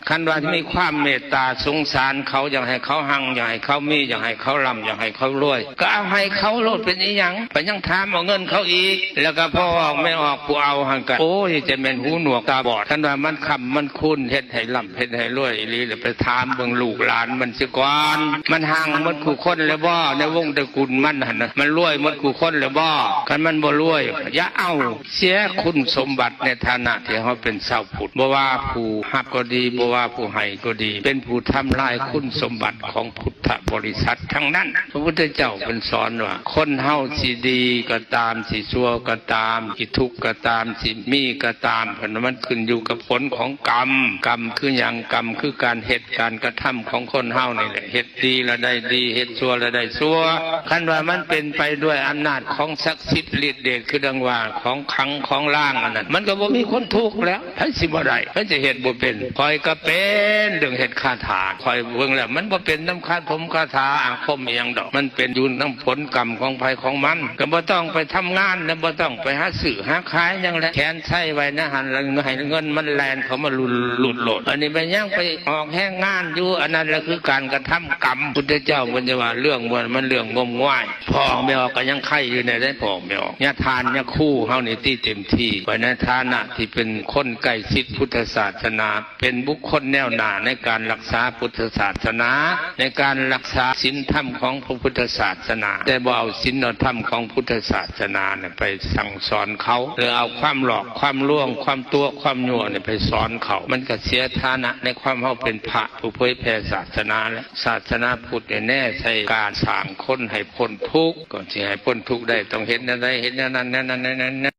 คันว่ามีความเมตตาสงสารเขาอยากให้เขาหังอยากให้เขามีอยากให้เขาร่ำอยากให้เขารวยก็เอาให้เขาโลดเป็นอีหยังไปยังถามเอาเงินเขาอีกแล้วก็พอออกไม่ออกผู้เอาหังกันโอ้ยจะเป็นหูหนวกตาบอดคันว่ามันคำมันคุ้นเฮ็ดให้ร่ำเฮ็ดให้รวยอีหลีเลยไปถามเบิ่งลูกหลานมันสิก่อนมันห่างหมดคู่คนแล้วบ่ในวงตระกูลมันหั่นน่ะมันรวยหมดคู่คนแล้วบ่คันมันบ่รวยอย่าเอาเสียคุณสมบัติในฐานะที่เฮาเป็นชาวพุทธบ่ว่าผู้ฮับก็ดีบ่ว่าผู้ให้ก็ดีเป็นผู้ทำลายคุณสมบัติของพุทธบริษัททั้งนั้นพระพุทธเจ้าเป็นสอนว่าคนเฮาสิดีก็ตามสิชั่วก็ตามสิทุกข์ก็ตามสิมีก็ตามเพราะมันขึ้นอยู่กับผลของกรรมกรรมคืออย่างกรรมคือการเหตุการกระทำของคนเฮานี่แหละเหตุดีแล้วได้ดีเหตุชั่วแล้วได้ชั่วคันว่ามันเป็นไปด้วยอำนาจของศักดิ์สิทธิ์ฤทธิ์เดชคือดังว่าของขังของล่างอันนั้นมันก็บ่มีคนทุกข์แล้วให้สิบ่ได้ให้จะเหตุบ่เป็นคอยก็เป็นเรื่องเหตุคาถาคอยเบิ่งแล้วมันบ่เป็นน้ำคาถมคาถาอาคมอีหยังดอกมันเป็นอยู่น้ำผลกรรมของภัยของมันก็บ่ต้องไปทำงานแล้วบ่ต้องไปหาซื้อหาขายหยังแหละแขนใช้ไว้นะหันแล้วให้เงินมันแล่นเขามาหลุดโลดอันนี้ไปยังไปออกแห้งงานอยู่อันนั้นแหละคือการกระทำกรรมพุทธเจ้ามันจะว่าเรื่องมันเรื่องงมง่ายพอไม่ออกก็ยังไข่อยู่ในได้พอไม่ออกญาทานญาคู่เฮานี่ที่เต็มที่ไว้ในฐานะที่เป็นคนใกล้ชิดพุทธศาสนาเป็นบุคคลแนวหน้าในการรักษาพุทธศาสนาในการรักษาศีลธรรมของพระพุทธศาสนาแต่บ่เอาศีลธรรมของพุทธศาสนาเนี่ยไปสั่งสอนเขาหรือเอาความหลอกความล่วงความตัวความยั่วเนี่ยไปสอนเขามันก็เสียฐานะในความเฮาเป็นพระผู้เผยแผ่ศาสนาและศาสนาพุทธแน่ใช่การสร้างคนให้พ้นทุกข์ก่อนที่ให้พ้นทุกข์ได้ต้องเห็นอะไรเห็นนั้น